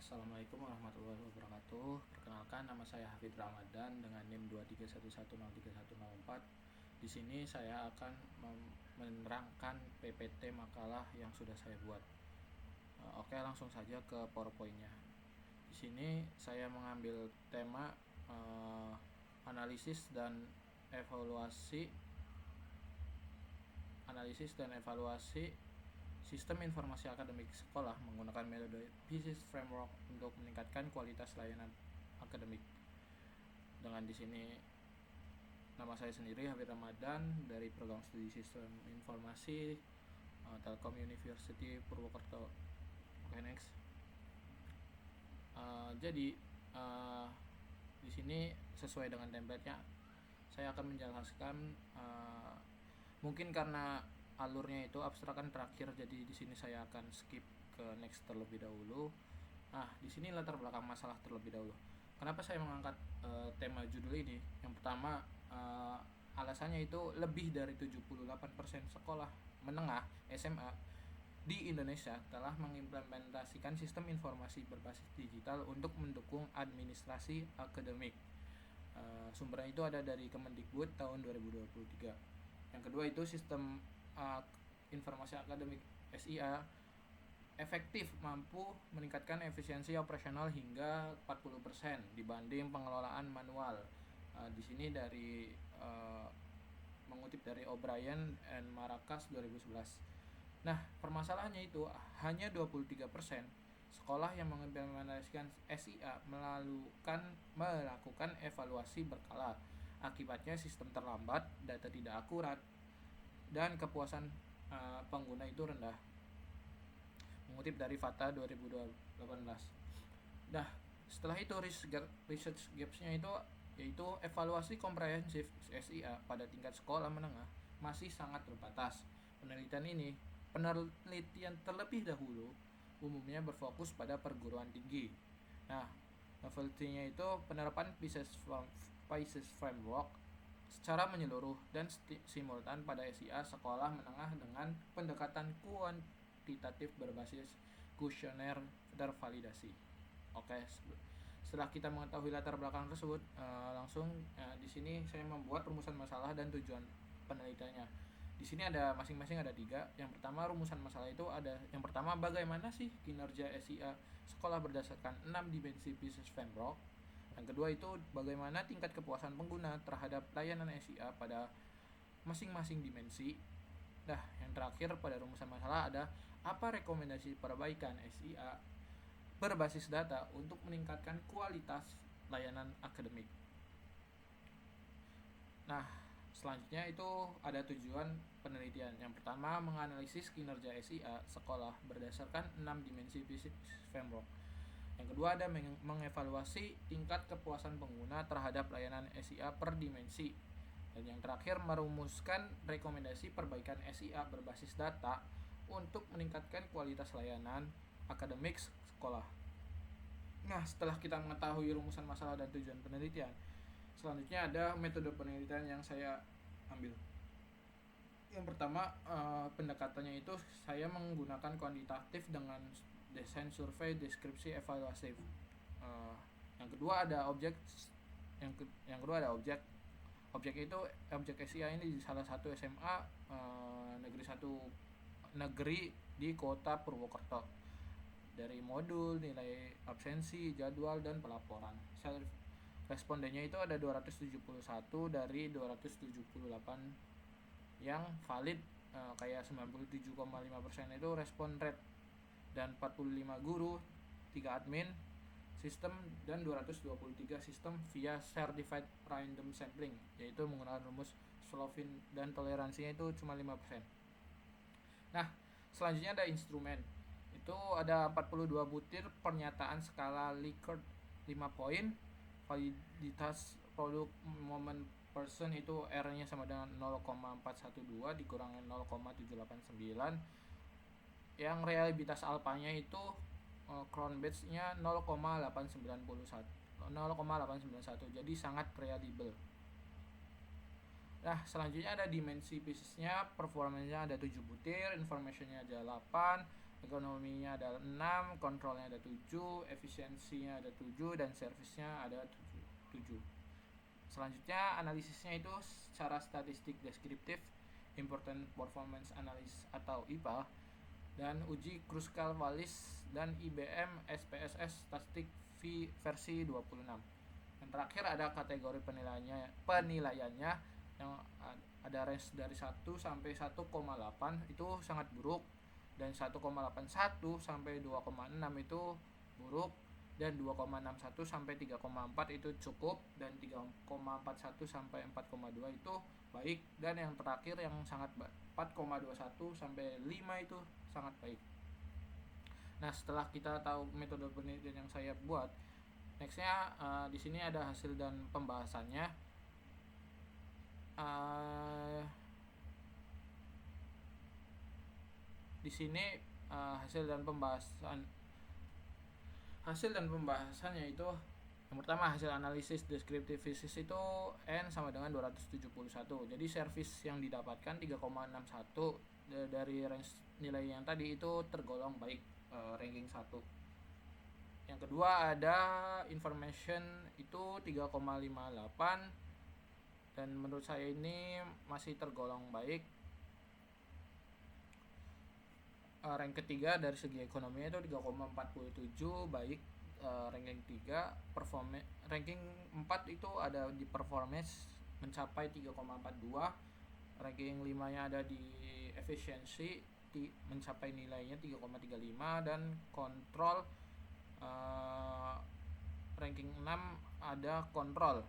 Assalamualaikum warahmatullahi wabarakatuh. Perkenalkan, nama saya Hafid Ramadan dengan NIM 231103104. Di sini saya akan menerangkan PPT makalah yang sudah saya buat. Oke, langsung saja ke PowerPoint-nya. Di sini saya mengambil tema analisis dan evaluasi sistem informasi akademik sekolah menggunakan metode PISIS Framework untuk meningkatkan kualitas layanan akademik. Dengan di sini nama saya sendiri Hafid Ramadan dari program studi Sistem Informasi Telkom University Purwokerto. Oke, next. Jadi di sini sesuai dengan template-nya saya akan menjelaskan mungkin karena alurnya itu abstrakan terakhir, jadi di sini saya akan skip ke next terlebih dahulu. Di sini latar belakang masalah terlebih dahulu. Kenapa saya mengangkat tema judul ini? Yang pertama, alasannya itu lebih dari 78% sekolah menengah SMA di Indonesia telah mengimplementasikan sistem informasi berbasis digital untuk mendukung administrasi akademik. Sumbernya itu ada dari Kemendikbud tahun 2023. Yang kedua itu sistem informasi akademik SIA efektif mampu meningkatkan efisiensi operasional hingga 40% dibanding pengelolaan manual. Di sini dari mengutip dari O'Brien and Maracas 2011. Nah, permasalahannya itu hanya 23% sekolah yang mengimplementasikan SIA melakukan evaluasi berkala. Akibatnya sistem terlambat, data tidak akurat, dan kepuasan pengguna itu rendah. Mengutip dari Fata 2018. Nah, setelah itu research gaps-nya itu yaitu evaluasi komprehensif SIA pada tingkat sekolah menengah masih sangat terbatas. Penelitian terlebih dahulu umumnya berfokus pada perguruan tinggi. Nah, novelty-nya itu penerapan PISIS Framework secara menyeluruh dan simultan pada SIA sekolah menengah dengan pendekatan kuantitatif berbasis kuesioner tervalidasi. Oke, setelah kita mengetahui latar belakang tersebut, langsung di sini saya membuat rumusan masalah dan tujuan penelitiannya. Di sini ada masing-masing ada 3. Yang pertama, rumusan masalah itu ada yang pertama, bagaimana sih kinerja SIA sekolah berdasarkan 6 dimensi PISIS Framework. Yang kedua itu bagaimana tingkat kepuasan pengguna terhadap layanan SIA pada masing-masing dimensi. Nah, yang terakhir pada rumusan masalah ada apa rekomendasi perbaikan SIA berbasis data untuk meningkatkan kualitas layanan akademik. Nah, selanjutnya itu ada tujuan penelitian. Yang pertama, menganalisis kinerja SIA sekolah berdasarkan 6 dimensi PISIS Framework. Yang kedua ada mengevaluasi tingkat kepuasan pengguna terhadap layanan SIA per dimensi. Dan yang terakhir, merumuskan rekomendasi perbaikan SIA berbasis data untuk meningkatkan kualitas layanan akademik sekolah. Nah, setelah kita mengetahui rumusan masalah dan tujuan penelitian, selanjutnya ada metode penelitian yang saya ambil. Yang pertama, pendekatannya itu saya menggunakan kuantitatif dengan desain survei, deskripsi, evaluatif. Yang kedua ada objek. Objek itu objek SIA ini di salah satu SMA negeri di kota Purwokerto. Dari modul, nilai absensi, jadwal, dan pelaporan. Respondennya itu ada 271 dari 278 yang valid, kayak 97,5% itu respon rate, dan 45 guru, 3 admin sistem, dan 223 sistem via certified random sampling, yaitu menggunakan rumus Slovin, dan toleransinya itu cuma 5%. Nah, selanjutnya ada instrumen. Itu ada 42 butir pernyataan skala Likert 5 poin. Validitas produk moment person itu R-nya sama dengan 0,412 dikurangin 0,789. Yang realitas alfanya itu Crown Batch-nya 0,891. Jadi sangat reliable. Nah, selanjutnya ada dimensi PISIS-nya, performanya ada 7 butir, information-nya ada 8, ekonominya ada 6, kontrolnya ada 7, efisiensinya ada 7, dan servisnya ada 7. Selanjutnya analisisnya itu secara statistik deskriptif, important performance analysis atau IPA, dan uji Kruskal-Wallis dan IBM SPSS statistik versi 26. Yang terakhir ada kategori penilaiannya yang ada range dari 1 sampai 1,8 itu sangat buruk, dan 1,81 sampai 2,6 itu buruk, dan 2,61 sampai 3,4 itu cukup, dan 3,41 sampai 4,2 itu baik, dan yang terakhir yang sangat 4,21 sampai 5 itu sangat baik. Nah, setelah kita tahu metode penelitian yang saya buat, nextnya di sini ada hasil dan pembahasannya. Di sini hasil dan pembahasannya itu, yang pertama hasil analisis deskriptif fisis itu N sama dengan 271. Jadi service yang didapatkan 3,61 dari range nilai yang tadi itu tergolong baik, ranking 1. Yang kedua ada information itu 3,58, dan menurut saya ini masih tergolong baik. Rank ketiga dari segi ekonominya itu 3,47 baik, ranking 3. Ranking 4 itu ada di performance mencapai 3,42, ranking 5 nya ada di efisiensi mencapai nilainya 3,35, dan kontrol ranking 6 ada kontrol,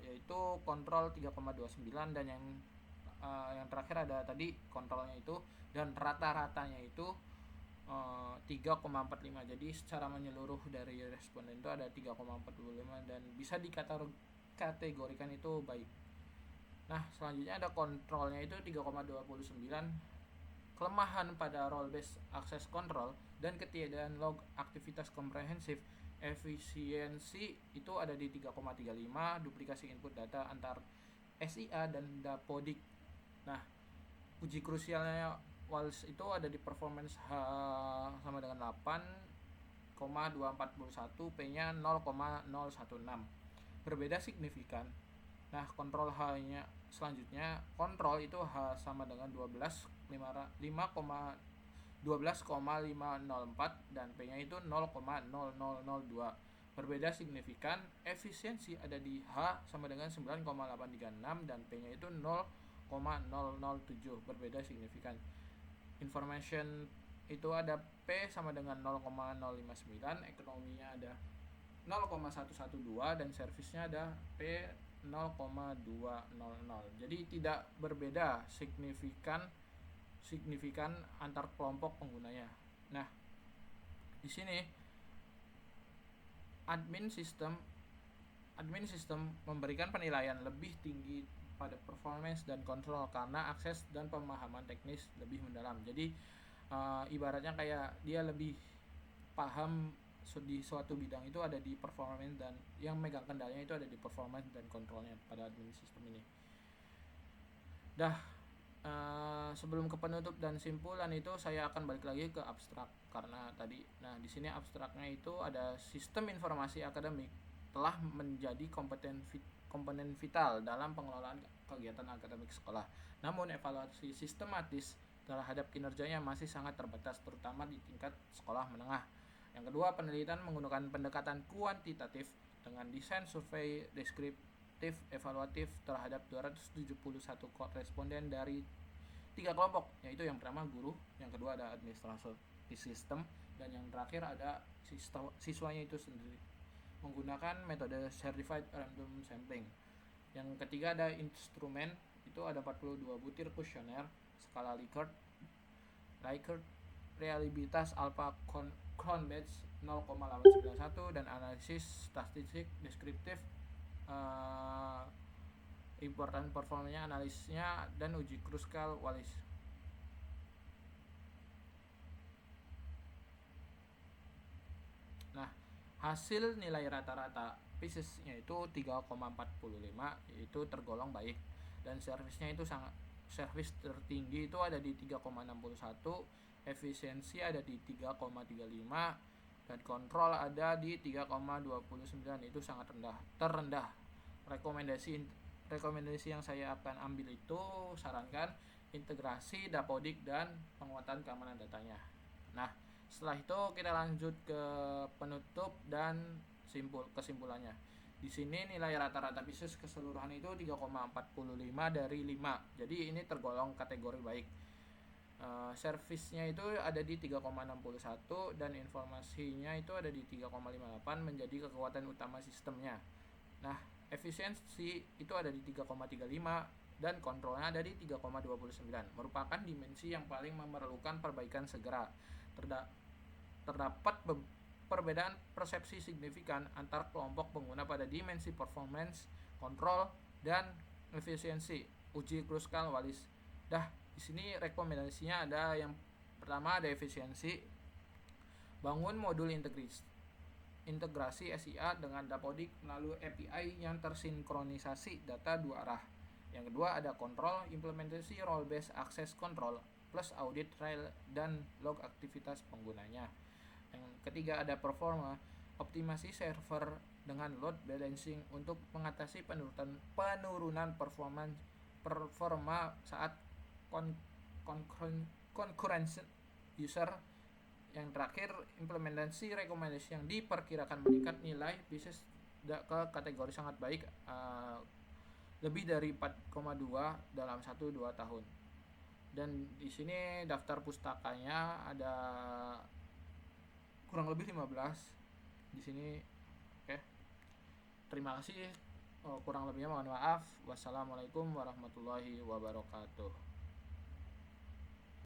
yaitu kontrol 3,29, dan yang terakhir ada tadi kontrolnya itu, dan rata-ratanya itu 3,45. Jadi secara menyeluruh dari responden itu ada 3,45 dan bisa dikategorikan itu baik. Nah, selanjutnya ada kontrolnya itu 3,29. Kelemahan pada role based access control dan ketiadaan log aktivitas komprehensif. Efisiensi itu ada di 3,35, duplikasi input data antar SIA dan Dapodik. Nah, uji krusialnya Wallis itu ada di performance H sama dengan 8,241, P-nya 0,016. Berbeda signifikan. Nah, kontrol H-nya selanjutnya, kontrol itu H sama dengan 12,504 dan P-nya itu 0,0002. Berbeda signifikan. Efisiensi ada di H sama dengan 9,836 dan P-nya itu 0,007. Berbeda signifikan. Information itu ada P sama dengan 0,059, ekonominya ada 0,112 dan servisnya ada P 0,200. Jadi tidak berbeda signifikan antar kelompok penggunanya. Nah, di sini admin sistem memberikan penilaian lebih tinggi pada performance dan kontrol karena akses dan pemahaman teknis lebih mendalam. Jadi ibaratnya kayak dia lebih paham di suatu bidang itu ada di performance, dan yang megang kendalinya itu ada di performance dan kontrolnya pada admin sistem ini. Sebelum ke penutup dan simpulan itu saya akan balik lagi ke abstrak karena tadi. Nah, di sini abstraknya itu ada sistem informasi akademik telah menjadi komponen vital dalam pengelolaan kegiatan akademik sekolah. Namun evaluasi sistematis terhadap kinerjanya masih sangat terbatas, terutama di tingkat sekolah menengah. Yang kedua, penelitian menggunakan pendekatan kuantitatif dengan desain survei deskriptif evaluatif terhadap 271 responden dari 3 kelompok, yaitu yang pertama guru, yang kedua ada administrator sistem, dan yang terakhir ada siswanya itu sendiri, menggunakan metode certified random sampling. Yang ketiga ada instrumen, itu ada 42 butir kuesioner skala Likert, reliabilitas alpha Cronbach's 0,891, dan analisis statistik deskriptif important performanya analisisnya, dan uji Kruskal-Wallis. Nah, hasil nilai rata-rata PISIS-nya itu 3,45, yaitu tergolong baik, dan servisnya itu servis tertinggi itu ada di 3,61, efisiensi ada di 3,35 dan kontrol ada di 3,29. Itu sangat terendah. Rekomendasi yang saya akan ambil itu sarankan integrasi Dapodik dan penguatan keamanan datanya. Nah, setelah itu kita lanjut ke penutup dan kesimpulannya. Di sini nilai rata-rata bisnis keseluruhan itu 3,45 dari 5. Jadi ini tergolong kategori baik. Servisnya itu ada di 3,61 dan informasinya itu ada di 3,58 menjadi kekuatan utama sistemnya. Nah, efisiensi itu ada di 3,35 dan kontrolnya ada di 3,29, merupakan dimensi yang paling memerlukan perbaikan segera. Terdapat perbedaan persepsi signifikan antar kelompok pengguna pada dimensi performance, kontrol, dan efisiensi. Uji Kruskal Wallis. Di sini rekomendasinya ada yang pertama ada efisiensi. Bangun modul integrasi SIA dengan Dapodik melalui API yang tersinkronisasi data dua arah. Yang kedua ada kontrol, implementasi role based access control plus audit trail dan log aktivitas penggunanya. Yang ketiga ada performa, optimasi server dengan load balancing untuk mengatasi penurunan performa saat concurrent user. Yang terakhir implementasi rekomendasi yang diperkirakan meningkat nilai bisnis ke kategori sangat baik, lebih dari 4,2 dalam 1-2 tahun. Dan di sini daftar pustakanya ada kurang lebih 15 di sini. Oke. Terima kasih. Kurang lebihnya mohon maaf. Wassalamualaikum warahmatullahi wabarakatuh.